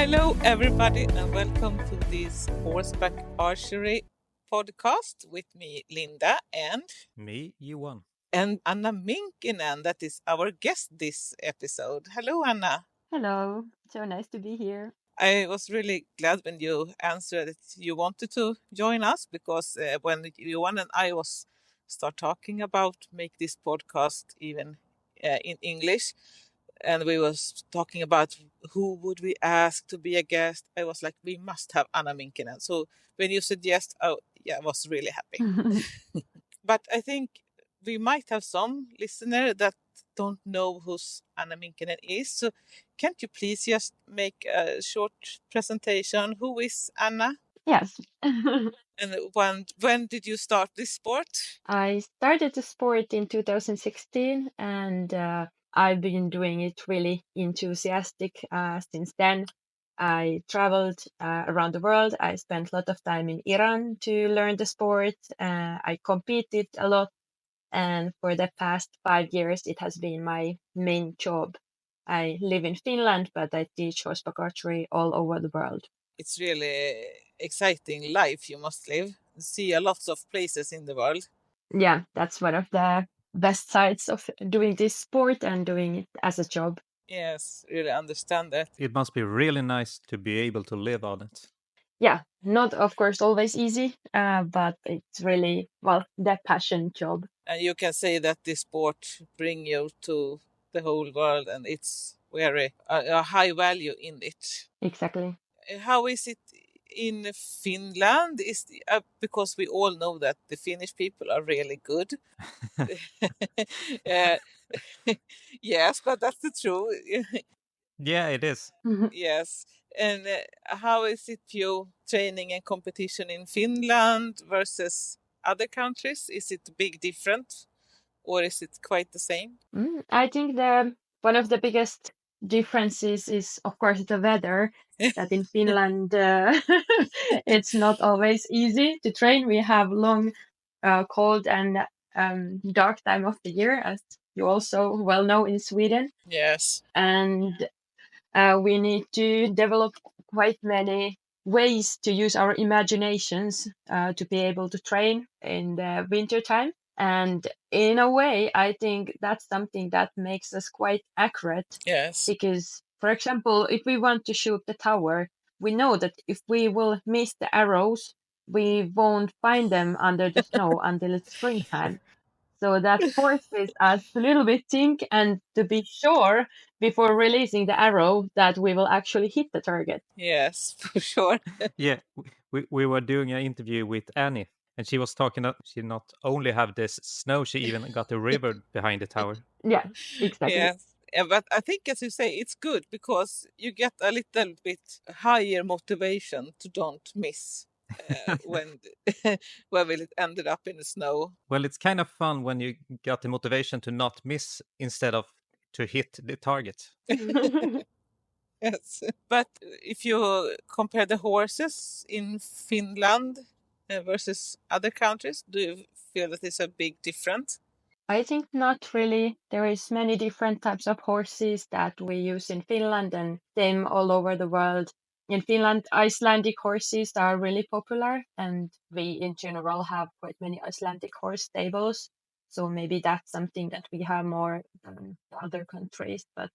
Hello, everybody, and welcome to this horseback archery podcast with me, Linda, and Me, Johan. Anna Minkkinen. That is our guest this episode. Hello, Anna. Hello, so nice to be here. I was really glad when you answered that you wanted to join us because when Johan and I was start talking about make this podcast even in English, and we was talking about who would we ask to be a guest. I was like, we must have Anna Minkkinen. So when you suggest, oh yeah, I was really happy. But I think we might have some listener that don't know who Anna Minkkinen is. So can't you please just make a short presentation? Who is Anna? Yes. And when did you start this sport? I started the sport in 2016 and I've been doing it really enthusiastic since then. I traveled around the world. I spent a lot of time in Iran to learn the sport. I competed a lot, and for the past 5 years, it has been my main job. I live in Finland, but I teach horseback archery all over the world. It's really exciting life you must live. See a lots of places in the world. Yeah, that's one of the best sides of doing this sport and doing it as a job. Yes, really understand that. It must be really nice to be able to live on it. Yeah, not of course always easy, but it's really, well, the passion job. And you can say that this sport bring you to the whole world, and it's very a high value in it. Exactly. How is it in Finland? Is because we all know that the Finnish people are really good. uh, yes, but that's the truth. Yeah, it is. Yes. And how is it you training and competition in Finland versus other countries? Is it a big difference or is it quite the same? I think the one of the biggest differences is, of course, the weather. That in Finland, it's not always easy to train. We have long, cold and dark time of the year, as you also well know in Sweden. Yes. And we need to develop quite many ways to use our imaginations to be able to train in the winter time. And in a way, I think that's something that makes us quite accurate. Yes. Because, for example, if we want to shoot the tower, we know that if we will miss the arrows, we won't find them under the snow until it's springtime. So that forces us to a little bit think and to be sure before releasing the arrow that we will actually hit the target. Yes, for sure. Yeah, we were doing an interview with Annie, and she was talking that she not only have this snow, she even got a river behind the tower. Yeah, exactly. Yes. But I think, as you say, it's good because you get a little bit higher motivation to don't miss when when will it ended up in the snow. Well, it's kind of fun when you got the motivation to not miss instead of to hit the target. Yes. But if you compare the horses in Finland versus other countries, do you feel that there's a big difference? I think not really. There is many different types of horses that we use in Finland and same all over the world. In Finland, Icelandic horses are really popular, and we in general have quite many Icelandic horse stables. So maybe that's something that we have more than other countries, but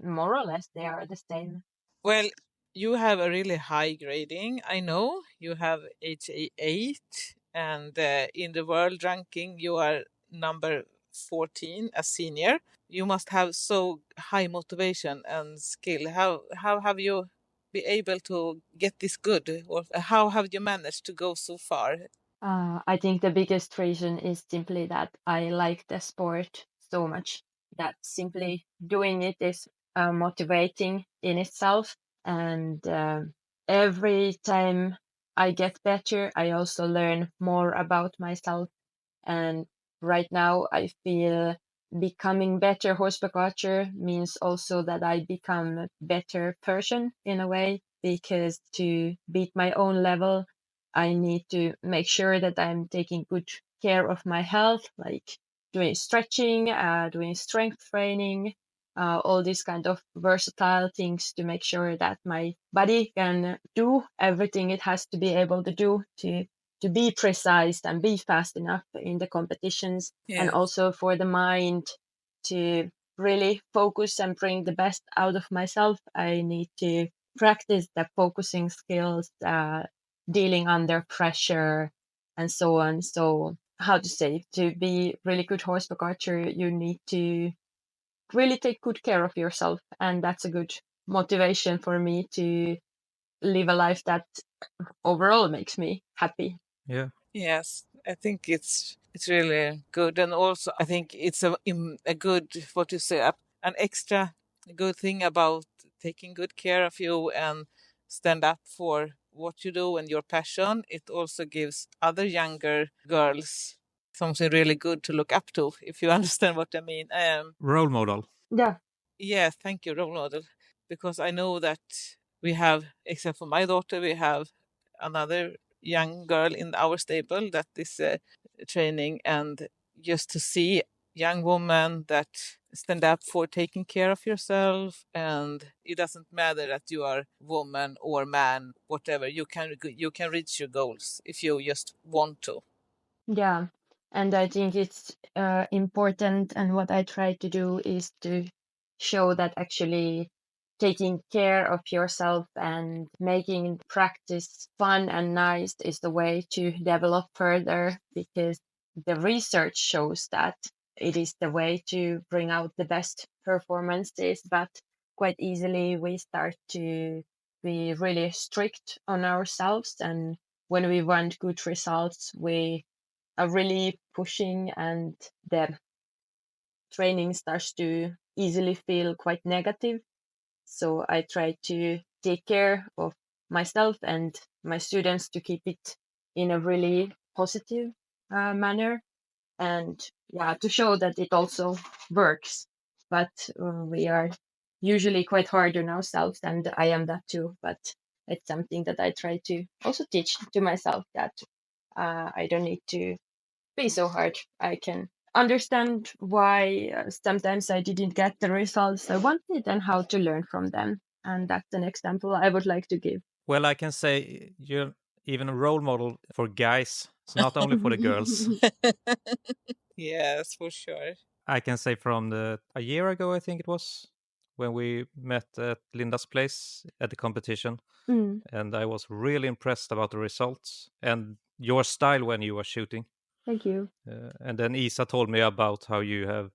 more or less they are the same. Well, you have a really high grading. I know you have HA8, and in the world ranking, you are number 14 as senior. You must have so high motivation and skill. How have you been able to get this good, or how have you managed to go so far? I think the biggest reason is simply that I like the sport so much that simply doing it is motivating in itself. And every time I get better, I also learn more about myself. And right now, I feel becoming better horseback archer means also that I become a better person in a way, because to beat my own level, I need to make sure that I'm taking good care of my health, like doing stretching, doing strength training, all these kind of versatile things to make sure that my body can do everything it has to be able to do to be precise and be fast enough in the competitions, and Yes. also for the mind to really focus and bring the best out of myself. I need to practice the focusing skills, dealing under pressure, and so on. So, how to say, to be really good horseback archer, you need to really take good care of yourself, and that's a good motivation for me to live a life that overall makes me happy. Yeah. Yes, I think it's really good, and also I think it's a good, what you say, an extra good thing about taking good care of you and stand up for what you do and your passion. It also gives other younger girls something really good to look up to, if you understand what I mean. Role model. Yeah. Yes, thank you, role model, because I know that we have, except for my daughter, we have another young girl in our stable that is training, and just to see young woman that stand up for taking care of yourself, and it doesn't matter that you are woman or man, whatever, you can reach your goals if you just want to. Yeah, and I think it's important. And what I try to do is to show that actually taking care of yourself and making practice fun and nice is the way to develop further, because the research shows that it is the way to bring out the best performances. But quite easily we start to be really strict on ourselves, and when we want good results, we are really pushing, and the training starts to easily feel quite negative. So I try to take care of myself and my students to keep it in a really positive manner, and yeah, to show that it also works. But we are usually quite hard on ourselves, and I am that too. But it's something that I try to also teach to myself, that I don't need to be so hard. I can understand why sometimes I didn't get the results I wanted and how to learn from them. And that's an example I would like to give. Well, I can say you're even a role model for guys. It's not only for the girls. Yes, for sure. I can say from a year ago, I think it was, when we met at Linda's place at the competition, Mm, and I was really impressed about the results and your style when you were shooting. thank you. And then Isa told me about how you have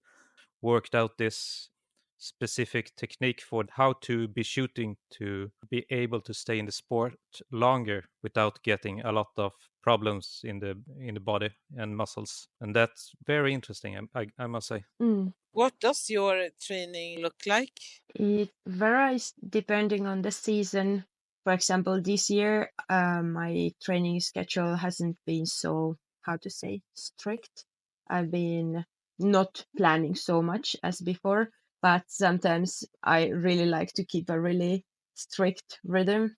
worked out this specific technique for how to be shooting to be able to stay in the sport longer without getting a lot of problems in the body and muscles, and that's very interesting. I must say. Mm. What does your training look like? It varies depending on the season. For example, this year, my training schedule hasn't been so, how to say, strict. I've been not planning so much as before, but sometimes I really like to keep a really strict rhythm,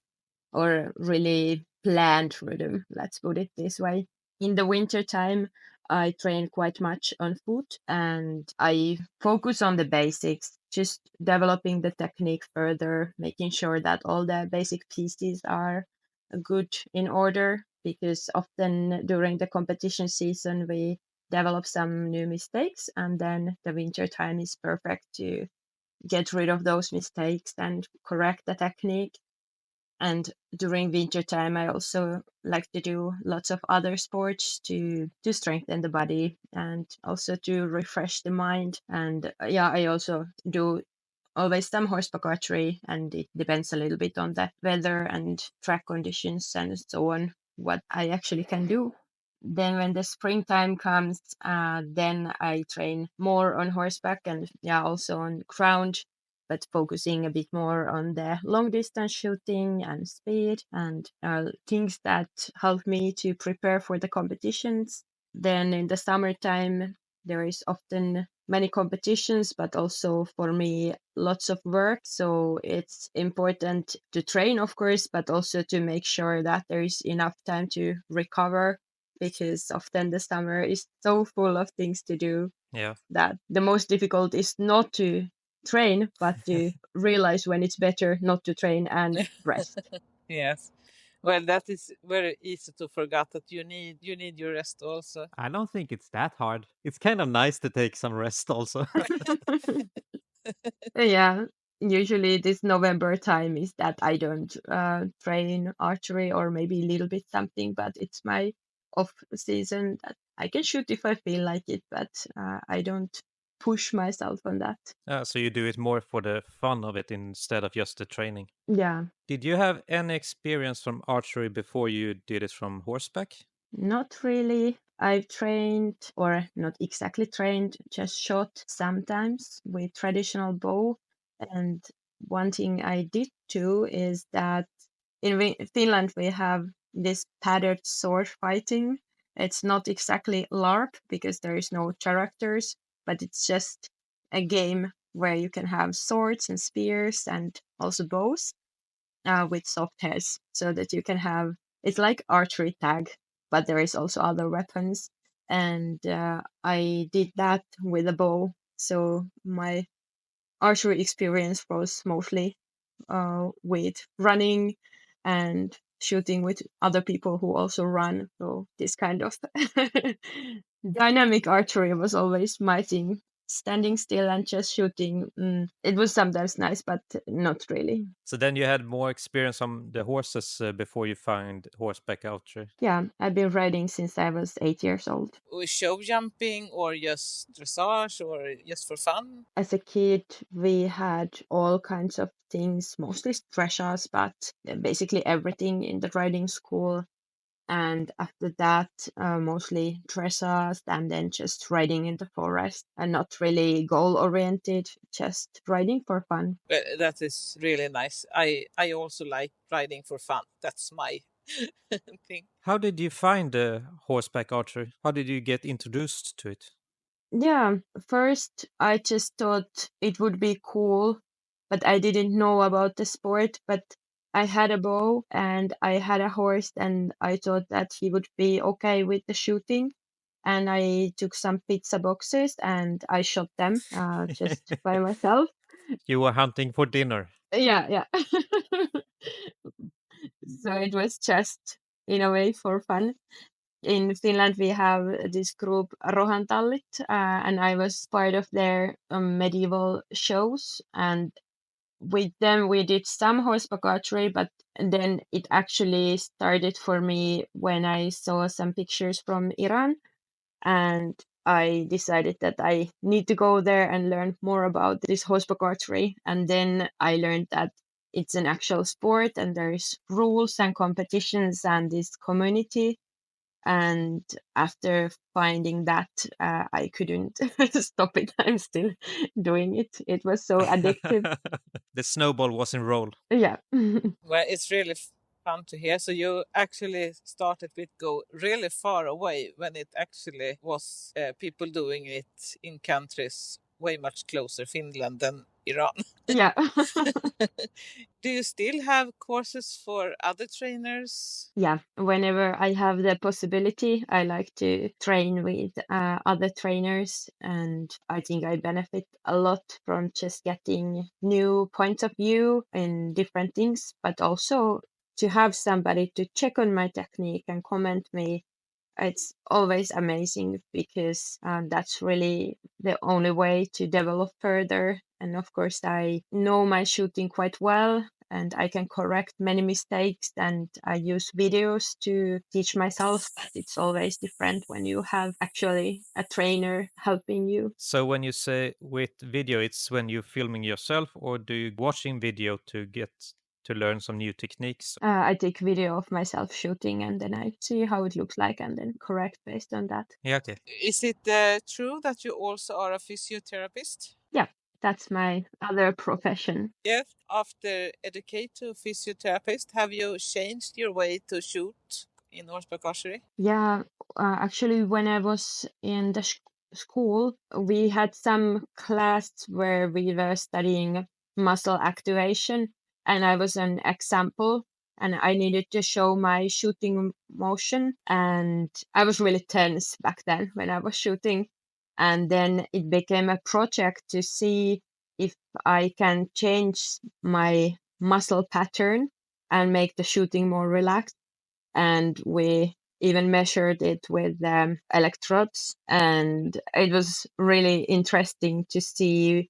or really planned rhythm, let's put it this way. In the winter time, I train quite much on foot, and I focus on the basics, just developing the technique further, making sure that all the basic pieces are good in order, because often during the competition season we develop some new mistakes, and then the winter time is perfect to get rid of those mistakes and correct the technique. And during winter time, I also like to do lots of other sports to strengthen the body and also to refresh the mind. And yeah, I also do always some horseback archery, and it depends a little bit on the weather and track conditions and so on, what I actually can do. Then when the springtime comes, then I train more on horseback, and yeah, also on ground, but focusing a bit more on the long distance shooting and speed, and things that help me to prepare for the competitions. Then in the summertime, there is often many competitions, but also for me, lots of work. So it's important to train, of course, but also to make sure that there is enough time to recover, because often the summer is so full of things to do Yeah. that the most difficult is not to train, but to realize when it's better not to train and rest. Yes. Well, that is very easy to forget that you need your rest also. I don't think it's that hard. It's kind of nice to take some rest also. Yeah, usually this November time is that I don't train archery or maybe a little bit something, but it's my off season that I can shoot if I feel like it, but I don't push myself on that. So you do it more for the fun of it instead of just the training. Yeah, Did you have any experience from archery before you did it from horseback? not really. I've trained, or not exactly trained, just shot sometimes with traditional bow. And one thing I did too is that in Finland we have this padded sword fighting. It's not exactly LARP because there is no characters, but it's just a game where you can have swords and spears and also bows with soft heads so that you can have it's like archery tag, but there is also other weapons. And I did that with a bow. So my archery experience was mostly with running and shooting with other people who also run. So this kind of dynamic archery was always my thing. Standing still and just shooting, it was sometimes nice, but not really. So then you had more experience on the horses before you found horseback archery. Yeah, I've been riding since I was 8 years old. Show jumping or just dressage or just for fun? As a kid, we had all kinds of things, mostly dressage, but basically everything in the riding school. And after that, mostly dressage and then just riding in the forest and not really goal oriented, just riding for fun. Well, that is really nice. I also like riding for fun. That's my thing. How did you find horseback archery? How did you get introduced to it? Yeah, first I just thought it would be cool, but I didn't know about the sport. But I had a bow and I had a horse, and I thought that he would be okay with the shooting. And I took some pizza boxes and I shot them just by myself. You were hunting for dinner. Yeah, yeah. So it was just in a way for fun. In Finland, we have this group Rohantallit, and I was part of their medieval shows. And with them, we did some horseback archery, but then it actually started for me when I saw some pictures from Iran, and I decided that I need to go there and learn more about this horseback archery. And then I learned that it's an actual sport and there's rules and competitions and this community. And after finding that, I couldn't stop it. I'm still doing it. It was so addictive. The snowball was in roll. Yeah. Well, it's really fun to hear. So you actually started with go really far away when it actually was people doing it in countries way much closer Finland than Iran. Yeah. Do you still have courses for other trainers? Yeah. Whenever I have the possibility, I like to train with other trainers. And I think I benefit a lot from just getting new points of view in different things, but also to have somebody to check on my technique and comment me. It's always amazing because that's really the only way to develop further. And of course, I know my shooting quite well and I can correct many mistakes, and I use videos to teach myself. But it's always different when you have actually a trainer helping you. So when you say with video, it's when you're filming yourself, or do you watching video to get to learn some new techniques? I take video of myself shooting and then I see how it looks like and then correct based on that. Yeah, okay. Is it true that you also are a physiotherapist? Yeah, that's my other profession. Yes. After educate to physiotherapist, have you changed your way to shoot in horseback archery? Yeah, actually, when I was in the school, we had some class where we were studying muscle activation, and I was an example, and I needed to show my shooting motion, and I was really tense back then when I was shooting, and then it became a project to see if I can change my muscle pattern and make the shooting more relaxed. And we even measured it with electrodes. And it was really interesting to see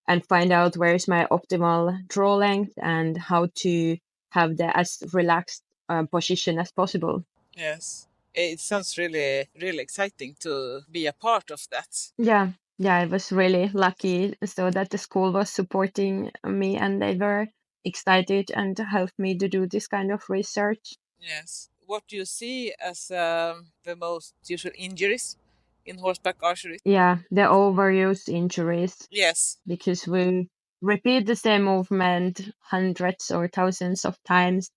and find out where is my optimal draw length and how to have the as relaxed position as possible. Yes. It sounds really, really exciting to be a part of that. Yeah, yeah, I was really lucky so that the school was supporting me and they were excited and helped me to do this kind of research. Yes. What do you see as the most usual injuries in horseback archery? Yeah, the overuse injuries, Yes. because we repeat the same movement hundreds or thousands of times.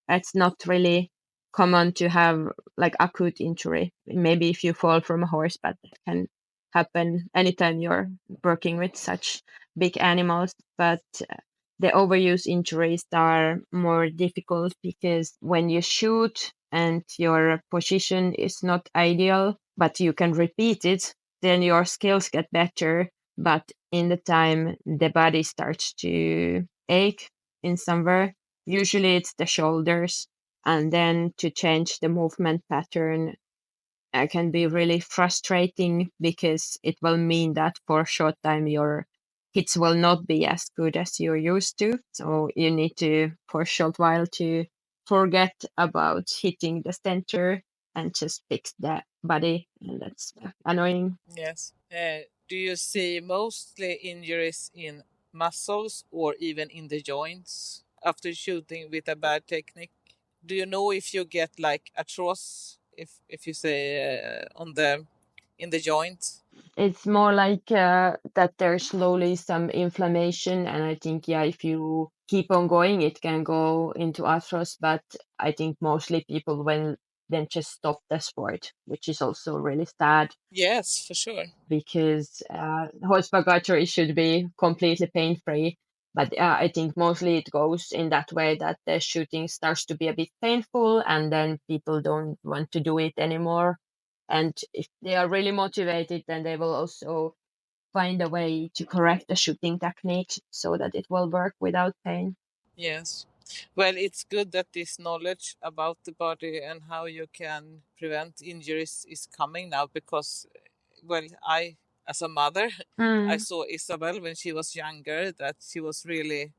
It's not really common to have like acute injury. Maybe if you fall from a horse, but it can happen anytime you're working with such big animals. But the overuse injuries are more difficult because when you shoot and your position is not ideal, but you can repeat it, then your skills get better, but in the time the body starts to ache in somewhere. Usually it's the shoulders, and then to change the movement pattern can be really frustrating because it will mean that for a short time your hits will not be as good as you're used to. So you need to, for a short while, to forget about hitting the center and just fix the body, and that's annoying. Yes. Do you see mostly injuries in muscles or even in the joints after shooting with a bad technique? Do you know if you get like arthros, if you say on the in the joint? It's more like that there's slowly some inflammation, and I think, yeah, if you keep on going, it can go into arthros. But I think mostly people will then just stop the sport, which is also really sad Yes, for sure. because horseback archery should be completely pain free. But I think mostly it goes in that way that the shooting starts to be a bit painful, and then people don't want to do it anymore. And if they are really motivated, then they will also find a way to correct the shooting technique so that it will work without pain. Yes. Well, it's good that this knowledge about the body and how you can prevent injuries is coming now because, well, I, as a mother, I Mm, saw Isabel when she was younger that she was really,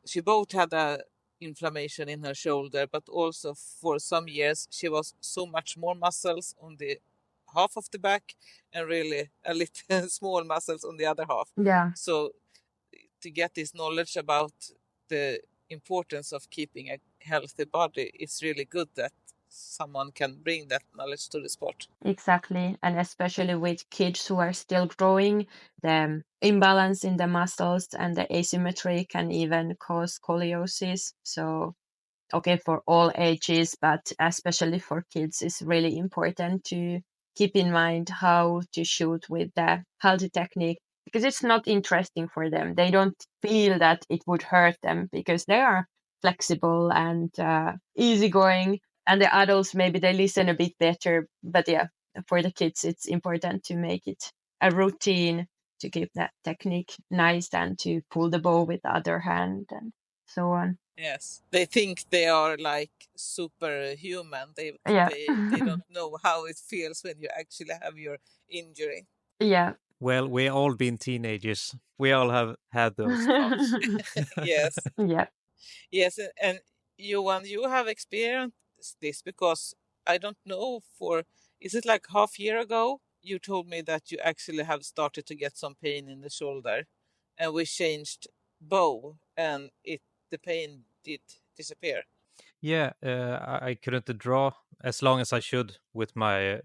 she both had a inflammation in her shoulder, but also for some years she was so much more muscles on the half of the back and really a little small muscles on the other half. yeah, So to get this knowledge about the importance of keeping a healthy body, it's really good that someone can bring that knowledge to the sport. exactly. And especially with kids who are still growing, the imbalance in the muscles and the asymmetry can even cause scoliosis. So okay, for all ages, but especially for kids, it's really important to keep in mind how to shoot with the healthy technique because it's not interesting for them. They don't feel that it would hurt them because they are flexible and easygoing. And the adults, maybe they listen a bit better. But yeah, for the kids, it's important to make it a routine to keep that technique nice and to pull the bow with the other hand and so on. Yes, they think they are like superhuman. They Yeah. they don't know how it feels when you actually have your injury. Yeah. Well, we all been teenagers. We all have had those thoughts. Yes, Yeah. yes, and Johan, you have experienced this because I don't know for is it like half year ago you told me that you actually have started to get some pain in the shoulder, and we changed bow and it the pain did disappear. Yeah, I couldn't draw as long as I should with my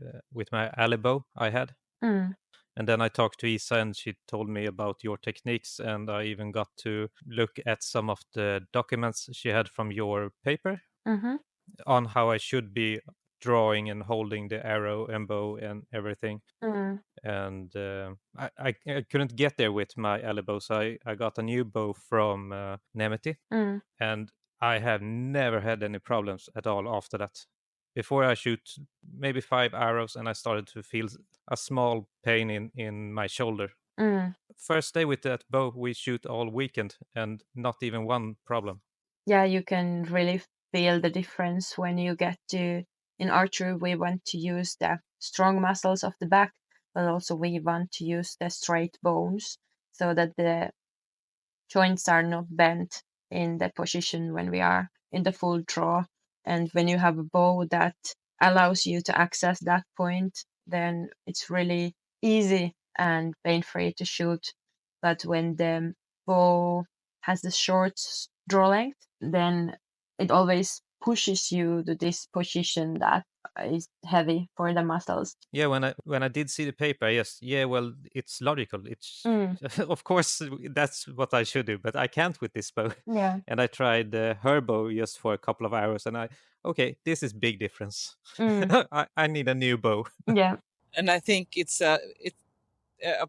alley bow I had. Mm. And then I talked to Isa, and she told me about your techniques, and I even got to look at some of the documents she had from your paper Mhm. on how I should be drawing and holding the arrow and bow and everything. Mm. And I couldn't get there with my alley bow, so I got a new bow from Nemeti, Mm. and I have never had any problems at all after that. Before I shoot maybe 5 arrows, and I started to feel a small pain in my shoulder. Mm. First day with that bow, we shoot all weekend and not even one problem. Yeah, you can really feel the difference when you get to, in archery, we want to use the strong muscles of the back, but also we want to use the straight bones so that the joints are not bent in the position when we are in the full draw. And when you have a bow that allows you to access that point, then it's really easy and pain-free to shoot. But when the bow has the short draw length, then it always pushes you to this position that is heavy for the muscles. Yeah, when I did see the paper, yes, yeah, well, it's logical. It's Mm, of course that's what I should do, but I can't with this bow. yeah. And I tried her bow just for a couple of hours, and okay, this is big difference. Mm, I need a new bow. yeah. And I think it's a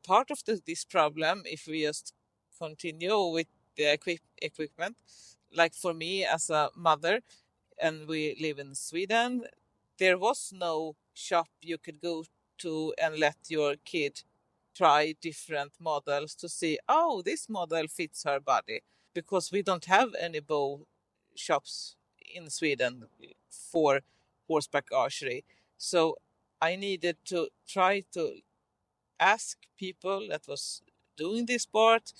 part of this problem if we just continue with the equipment. Like for me as a mother, and we live in Sweden, there was no shop you could go to and let your kid try different models to see, oh, this model fits her body, because we don't have any bow shops in Sweden for horseback archery. So I needed to try to ask people that was doing this sport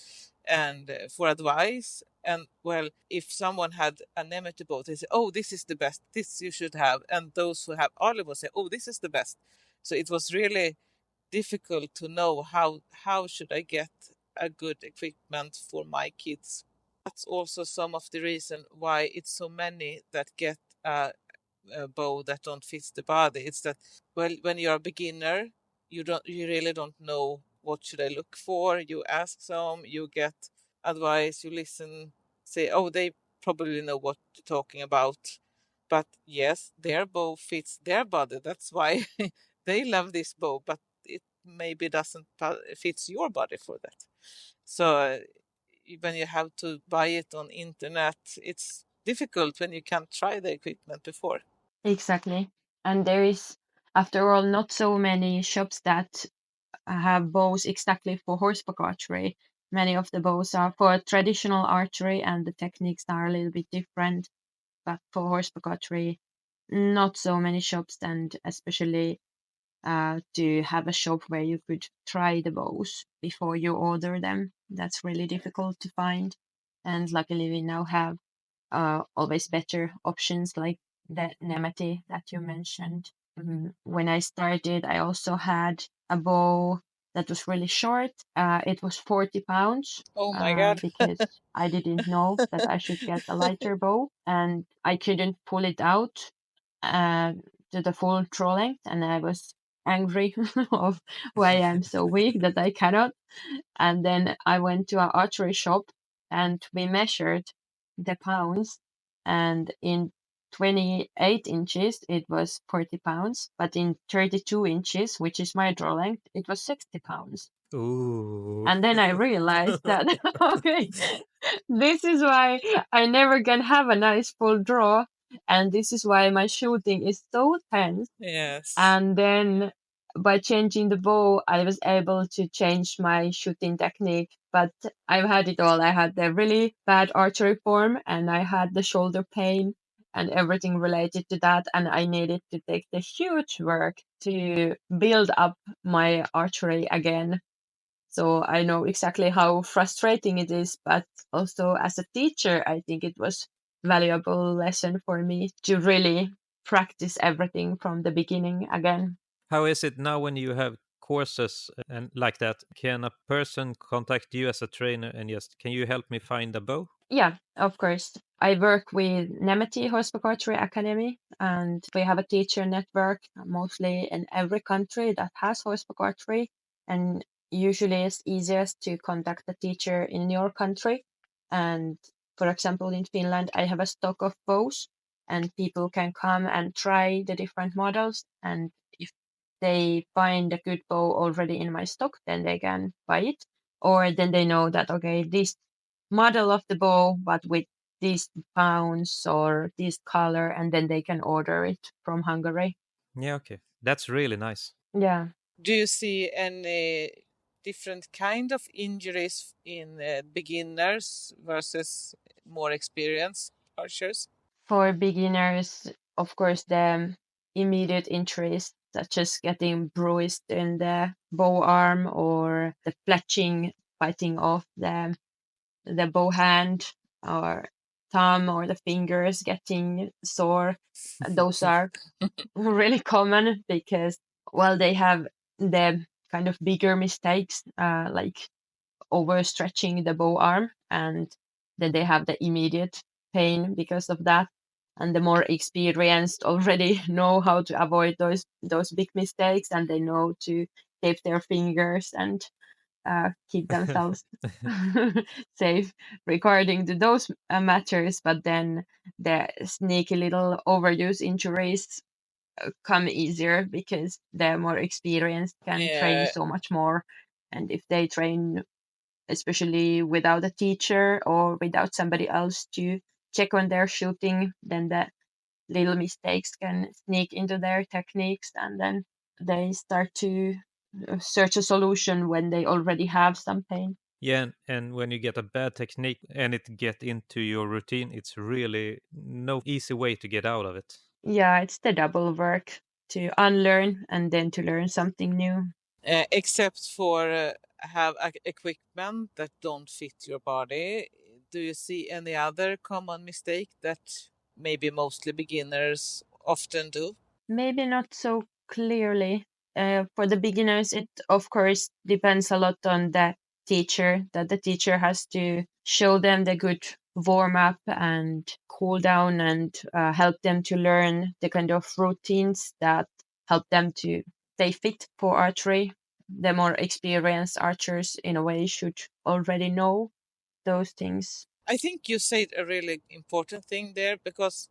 and for advice. And well, if someone had a Nemeti boat, they say, oh, this is the best, this you should have. And those who have olive will say, oh, this is the best. So it was really difficult to know how should I get a good equipment for my kids. That's also some of the reason why it's so many that get a bow that don't fit the body. It's that, well, when you're a beginner, you really don't know what should I look for. You ask some, you get advice, you listen, say, oh, they probably know what they're talking about. But yes, their bow fits their body. That's why they love this bow, but it maybe doesn't fits your body for that. So when you have to buy it on internet, it's difficult when you can't try the equipment before. Exactly. And there is, after all, not so many shops that have bows exactly for horseback archery. Many of the bows are for traditional archery and the techniques are a little bit different. But for horseback archery, not so many shops, and especially to have a shop where you could try the bows before you order them. That's really difficult to find. And luckily, we now have always better options like the Nemeti that you mentioned. When I started, I also had a bow that was really short. It was 40 pounds Oh my God. because I didn't know that I should get a lighter bow and I couldn't pull it out uh, to the full draw length. And I was angry of why I'm so weak that I cannot. And then I went to an archery shop and we measured the pounds. And in 28 inches, it was 40 pounds. But in 32 inches, which is my draw length, it was 60 pounds. Ooh. And then I realized that, okay, this is why I never can have a nice full draw. And this is why my shooting is so tense. Yes. And then by changing the bow, I was able to change my shooting technique. But I've had it all. I had the really bad archery form and I had the shoulder pain and everything related to that. And I needed to take the huge work to build up my archery again. So I know exactly how frustrating it is, but also as a teacher, I think it was valuable lesson for me to really practice everything from the beginning again. How is it now when you have courses and like that? Can a person contact you as a trainer and just, can you help me find a bow? Yeah, of course. I work with Nemeti Horseback Archery Academy, and we have a teacher network mostly in every country that has horseback archery. And usually it's easiest to contact the teacher in your country. And for example, in Finland, I have a stock of bows, and people can come and try the different models. And if they find a good bow already in my stock, then they can buy it. Or then they know that, okay, this model of the bow, but with these pounds or this color, and then they can order it from Hungary. Yeah, okay. That's really nice. Yeah. Do you see any different kind of injuries in beginners versus more experienced archers? For beginners, of course, the immediate injuries, such as getting bruised in the bow arm or the fletching, biting off the bow hand or thumb or the fingers getting sore, those are really common because, well, they have the kind of bigger mistakes, like overstretching the bow arm, and then they have the immediate pain because of that. And the more experienced already know how to avoid those big mistakes, and they know to tape their fingers and keep themselves safe regarding to those matters. But then the sneaky little overuse injuries come easier because the more experienced can train Yeah, so much more. And if they train especially without a teacher or without somebody else to check on their shooting, then the little mistakes can sneak into their techniques, and then they start to search a solution when they already have some pain. Yeah, and when you get a bad technique and it get into your routine, it's really no easy way to get out of it. Yeah, it's the double work to unlearn and then to learn something new. except for have equipment that don't fit your body. Do you see any other common mistake that maybe mostly beginners often do? Maybe not so clearly. For the beginners, it of course depends a lot on the teacher, that the teacher has to show them the good warm up and cool down and help them to learn the kind of routines that help them to stay fit for archery. The more experienced archers, in a way, should already know those things. I think you said a really important thing there, because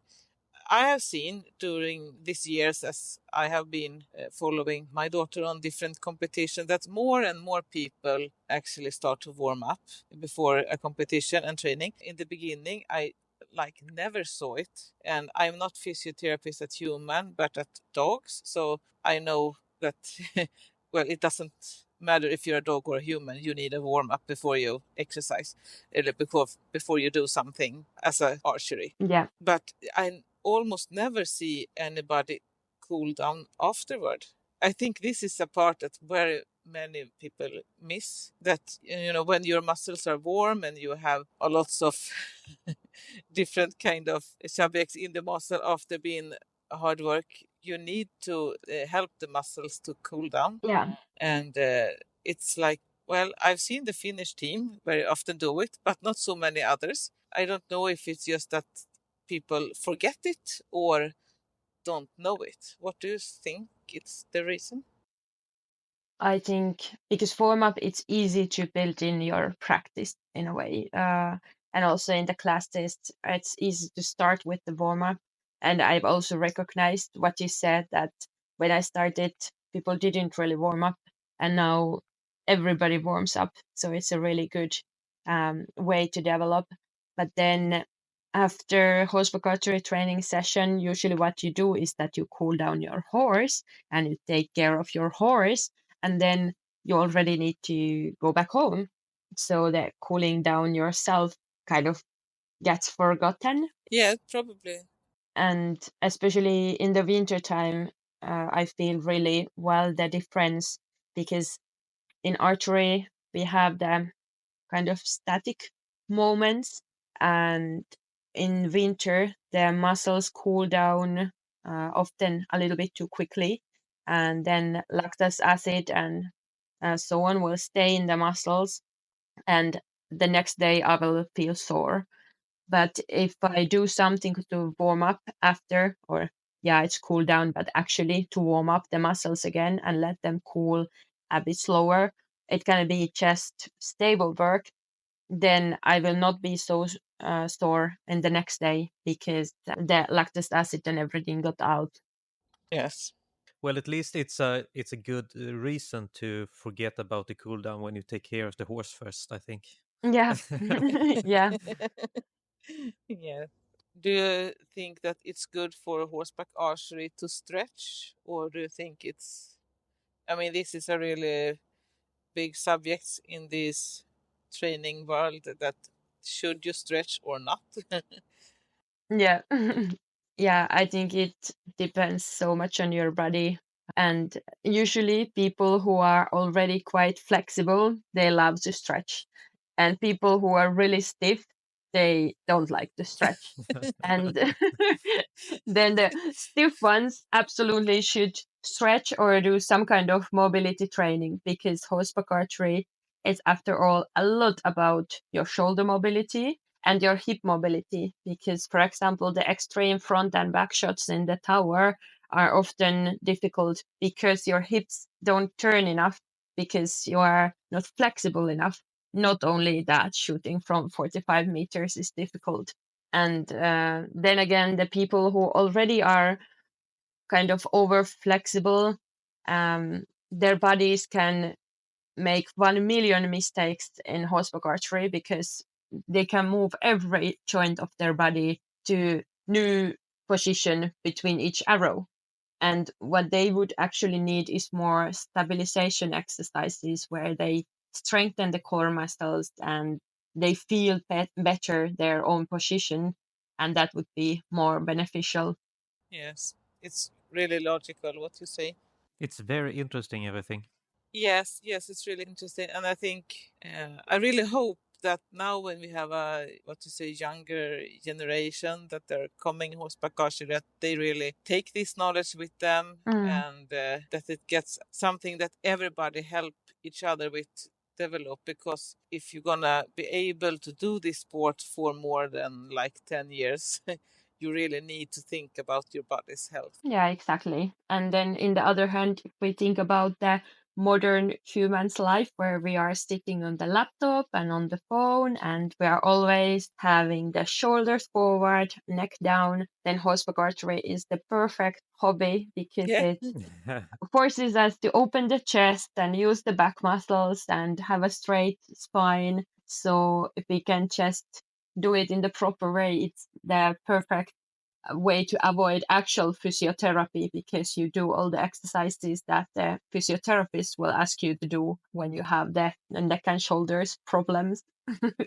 I have seen during these years, as I have been following my daughter on different competitions, that more and more people actually start to warm up before a competition and training. In the beginning, I like never saw it, and I'm not physiotherapist at human, but at dogs, so I know that well, it doesn't matter if you're a dog or a human. You need a warm up before you exercise, before you do something as a archery. Yeah, But I almost never see anybody cool down afterward. I think this is a part that very many people miss, that when your muscles are warm and you have a lots of different kind of subjects in the muscle after being hard work, you need to help the muscles to cool down. yeah. And it's like, well, I've seen the Finnish team very often do it, but not so many others. I don't know if it's just that people forget it or don't know it. What do you think it's the reason? I think because warm up, it's easy to build in your practice in a way. And also in the class test, it's easy to start with the warm up. And I've also recognized what you said, that when I started, people didn't really warm up. And now everybody warms up. So it's a really good way to develop. But then after horseback archery training session, usually what you do is that you cool down your horse and you take care of your horse, and then you already need to go back home. So that cooling down yourself kind of gets forgotten. Yeah, probably. And especially in the winter time, I feel really well the difference, because in archery we have the kind of static moments, and in winter the muscles cool down often a little bit too quickly, and then lactic acid and so on will stay in the muscles, and the next day I will feel sore. But if I do something to warm up after, or yeah, it's cool down, but actually to warm up the muscles again and let them cool a bit slower, it can be just stable work, then I will not be so sore in the next day because the lactic acid and everything got out. Yes. Well, at least it's a good reason to forget about the cooldown when you take care of the horse first, I think. Yeah, yeah. Yeah. Do you think that it's good for horseback archery to stretch, or do you think it's? I mean, this is a really big subjects in this training world, that should you stretch or not? Yeah. Yeah, I think it depends so much on your body. And usually people who are already quite flexible, they love to stretch. And people who are really stiff, they don't like to stretch. And then the stiff ones absolutely should stretch or do some kind of mobility training, because horseback archery is, after all, a lot about your shoulder mobility and your hip mobility. Because, for example, the extreme front and back shots in the tower are often difficult because your hips don't turn enough, because you are not flexible enough. Not only that, shooting from 45 meters is difficult. And then again, the people who already are kind of over flexible, their bodies can make 1 million mistakes in horseback archery, because they can move every joint of their body to new position between each arrow. And what they would actually need is more stabilization exercises where they strengthen the core muscles and they feel better their own position. And that would be more beneficial. Yes, it's really logical what you say. It's very interesting, everything. Yes, yes, it's really interesting, and I think I really hope that now when we have a what to say younger generation that they're coming horseback archery, that they really take this knowledge with them, Mm. and that it gets something that everybody help each other with develop. Because if you're gonna be able to do this sport for more than like 10 years, you really need to think about your body's health. Yeah, exactly. And then, in the other hand, if we think about the modern human's life, where we are sitting on the laptop and on the phone, and we are always having the shoulders forward, neck down, then horseback archery is the perfect hobby, because Yeah. it forces us to open the chest and use the back muscles and have a straight spine. So if we can just do it in the proper way, it's the perfect way to avoid actual physiotherapy, because you do all the exercises that the physiotherapist will ask you to do when you have the neck and shoulders problems.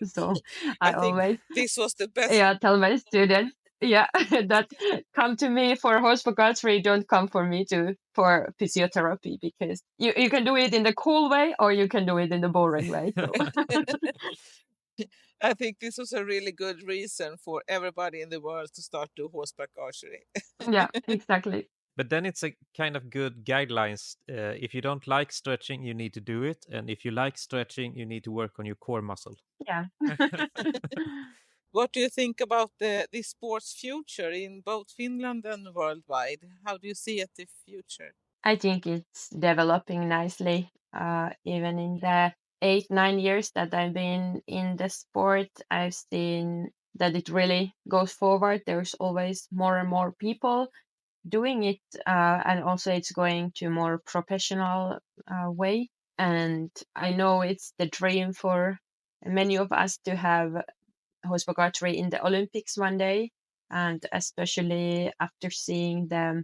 So I I think always, this was the best. yeah, tell my students, yeah, that come to me for horseback archery, don't come for me to for physiotherapy, because you can do it in the cool way or you can do it in the boring way. So I think this was a really good reason for everybody in the world to start do horseback archery. yeah, exactly. But then it's a kind of good guidelines. If you don't like stretching, you need to do it, and if you like stretching, you need to work on your core muscle. Yeah. What do you think about the sport's future in both Finland and worldwide? How do you see it the future? I think it's developing nicely. Even in the 8, 9 years that I've been in the sport, I've seen that it really goes forward. There's always more and more people doing it, and also it's going to more professional way. And I know it's the dream for many of us to have horseback archery in the Olympics one day. And especially after seeing the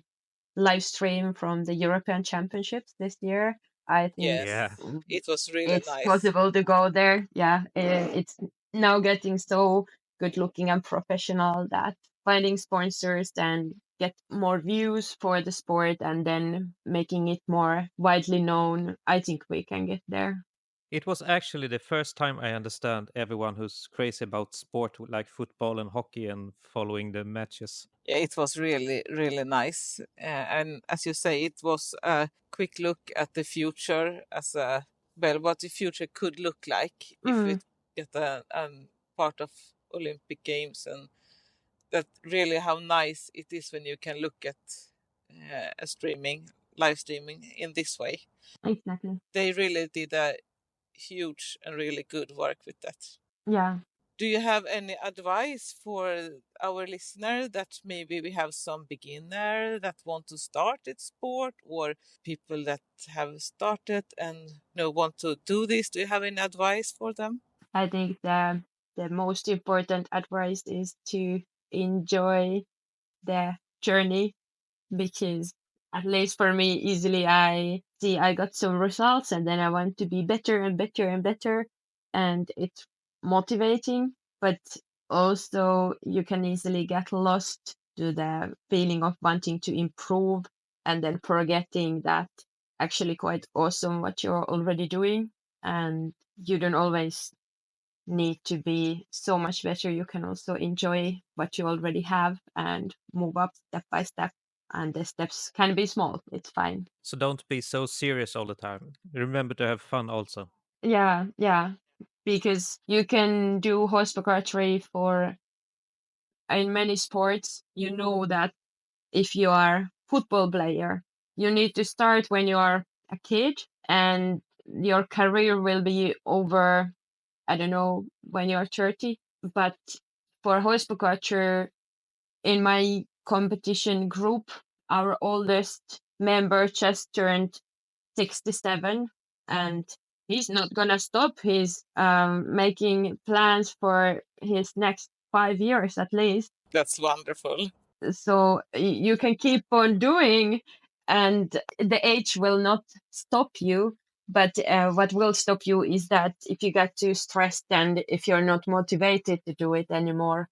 live stream from the European Championships this year, I think Yeah. Yes, it was really it's nice. possible to go there. Yeah, it's now getting so good looking and professional that finding sponsors and get more views for the sport and then making it more widely known, I think we can get there. It was actually the first time I understand everyone who's crazy about sport like football and hockey and following the matches. Yeah, it was really, really nice. And as you say, it was a quick look at the future as a well, what the future could look like if Mm, it get a part of Olympic Games, and that really how nice it is when you can look at a streaming, live streaming in this way. exactly. They really did a huge and really good work with that. Yeah. Do you have any advice for our listener, that maybe we have some beginner that want to start its sport, or people that have started and want to do this? Do you have any advice for them? I think the most important advice is to enjoy the journey, because at least for me, easily I see I got some results, and then I want to be better and better and better, and it's motivating, but also you can easily get lost to the feeling of wanting to improve and then forgetting that actually quite awesome what you're already doing, and you don't always need to be so much better. You can also enjoy what you already have and move up step by step, and the steps can be small. It's fine. So don't be so serious all the time. Remember to have fun also. Yeah, because you can do horseback archery for in many sports. You know that if you are football player, you need to start when you are a kid, and your career will be over, I don't know, when you're 30. But for horseback archer, in my competition group, our oldest member just turned 67, and he's not gonna stop. He's making plans for his next 5 years at least. That's wonderful. So you can keep on doing, and the age will not stop you. But what will stop you is that if you get too stressed and if you're not motivated to do it anymore,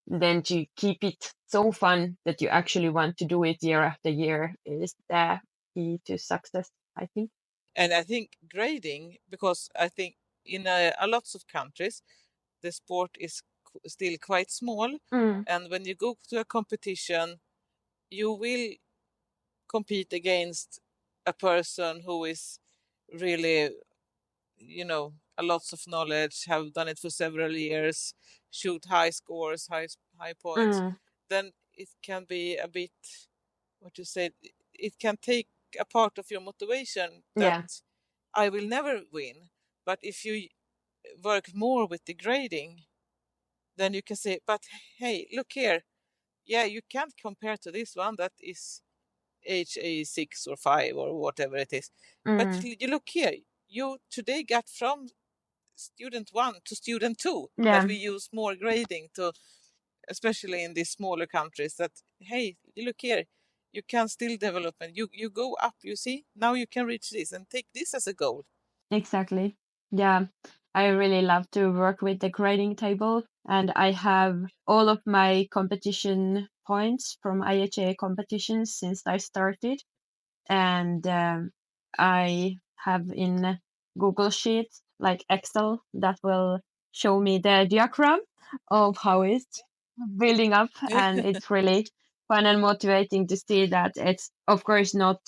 then to keep it so fun that you actually want to do it year after year is the key to success, I think. And I think grading, because I think in a lots of countries, the sport is still quite small. Mm, And when you go to a competition, you will compete against a person who is really, a lots of knowledge, have done it for several years, shoot high scores, high points. mm, Then it can be a bit, what you said, it can take a part of your motivation that yeah, I will never win. But if you work more with the grading, then you can say, but hey, look here. Yeah, you can't compare to this one that is HA6 or 5 or whatever it is. But mm, you look here, you today got from student 1 to student 2, that yeah, we use more grading to, especially in these smaller countries, that hey, you look here, you can still develop, and you go up, you see, now you can reach this and take this as a goal. exactly. Yeah, I really love to work with the grading table, and I have all of my competition points from IHA competitions since I started. And I have in Google Sheets like Excel that will show me the diagram of how it's building up, and it's really fun and motivating to see that it's of course not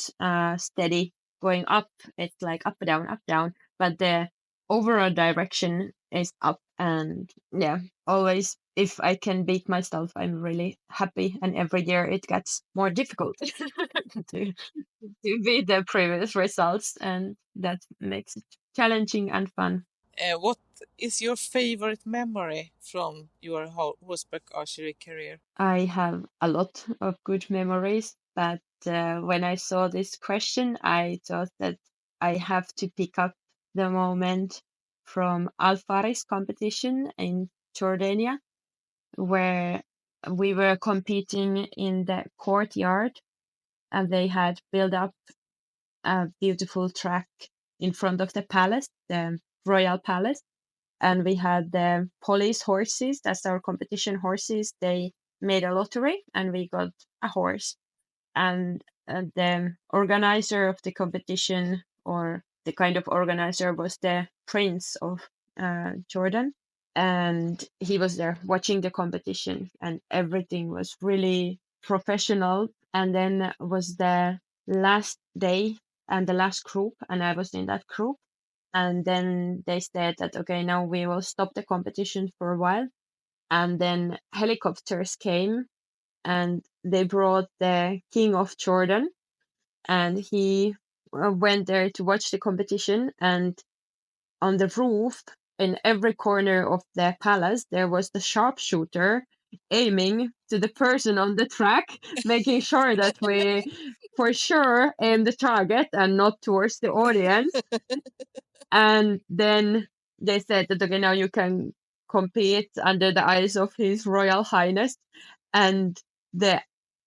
steady going up. It's like up down, but the overall direction is up. And yeah, always if I can beat myself, I'm really happy, and every year it gets more difficult to beat the previous results, and that makes it challenging and fun. What is your favorite memory from your horseback archery career? I have a lot of good memories, but when I saw this question, I thought that I have to pick up the moment from Alfaris competition in Jordania, where we were competing in the courtyard, and they had built up a beautiful track in front of the palace, the royal palace. And we had the police horses, that's our competition horses. They made a lottery and we got a horse. And the organizer of the competition, or the kind of organizer, was the prince of Jordan. And he was there watching the competition, and everything was really professional. And then was the last day and the last group, and I was in that group. And then they said that okay, now we will stop the competition for a while. And then helicopters came, and they brought the king of Jordan, and he went there to watch the competition. And on the roof, in every corner of the palace, there was the sharpshooter aiming to the person on the track, making sure that we for sure aim the target and not towards the audience. And then they said that okay, now you can compete under the eyes of His Royal Highness. And the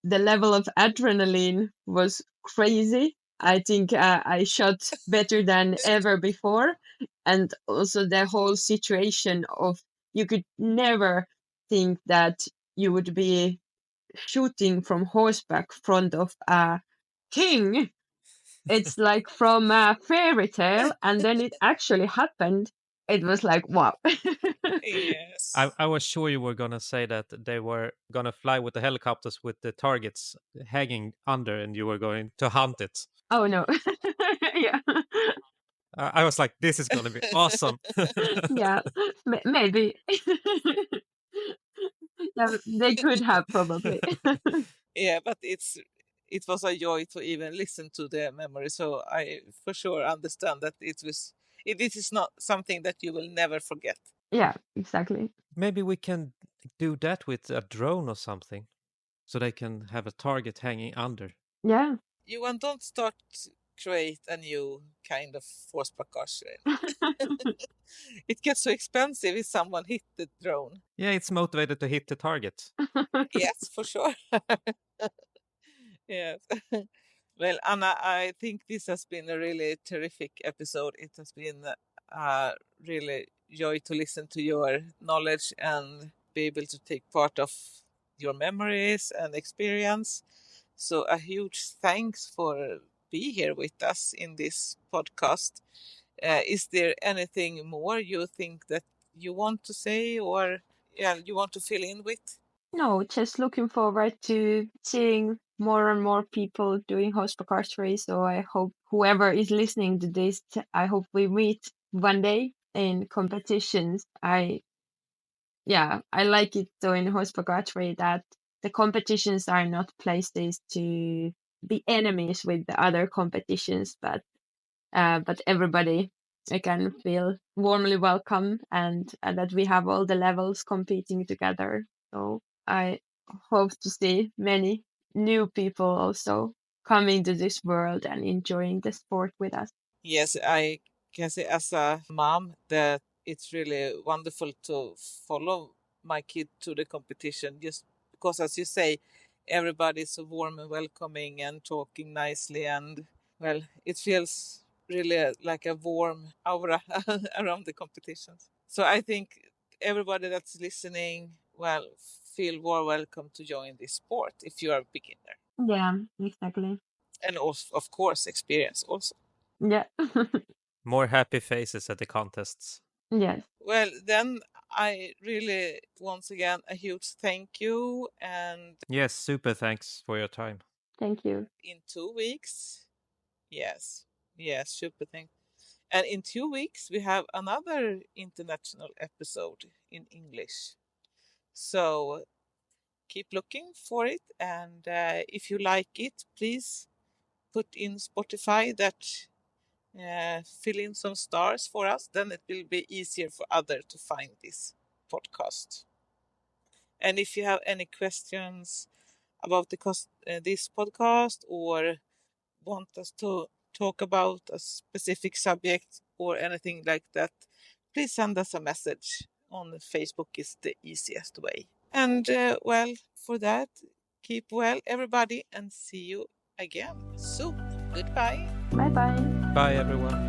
the level of adrenaline was crazy. I think I shot better than ever before. And also the whole situation of you could never think that you would be shooting from horseback front of a king. It's like from a fairy tale, and then it actually happened. It was like, wow. Yes. I was sure you were gonna say that they were gonna fly with the helicopters with the targets hanging under, and you were going to hunt it. Oh no. Yeah. I was like, this is gonna be awesome. Yeah, maybe. Yeah, they could have probably. Yeah, but it was a joy to even listen to the memory. So I for sure understand that this is not something that you will never forget. Yeah, exactly. Maybe we can do that with a drone or something, so they can have a target hanging under. Yeah. You don't start create a new kind of force percussion. It gets so expensive if someone hit the drone. Yeah, it's motivated to hit the target. Yes, for sure. Yes. Well, Anna, I think this has been a really terrific episode. It has been a really joy to listen to your knowledge and be able to take part of your memories and experience. So a huge thanks for be here with us in this podcast. Is there anything more you think that you want to say or you want to fill in with? No, just looking forward to seeing more and more people doing horseback archery. So I hope whoever is listening to this, I hope we meet one day in competitions. I like it so in horseback archery that the competitions are not places to be enemies with the other competitions, but everybody can feel warmly welcome, and that we have all the levels competing together. So I hope to see many new people also coming to this world and enjoying the sport with us. Yes, I can say as a mom that it's really wonderful to follow my kid to the competition just because, as you say, everybody's so warm and welcoming and talking nicely. And well, it feels really like a warm aura around the competitions. So I think everybody that's listening, well, feel more welcome to join this sport if you are a beginner. Yeah, exactly. And also, of course, experience also. Yeah. More happy faces at the contests. Yes. Well, then I really, once again, a huge thank you. And Yes, super thanks for your time. Thank you. in 2 weeks, yes, yes, super thank. And in 2 weeks, we have another international episode in English. So keep looking for it. And if you like it, please put in Spotify that fill in some stars for us. Then it will be easier for others to find this podcast. And if you have any questions about this podcast or want us to talk about a specific subject or anything like that, please send us a message on Facebook is the easiest way. And well, for that, keep well, everybody, and see you again soon. Goodbye. Bye bye. Bye, everyone.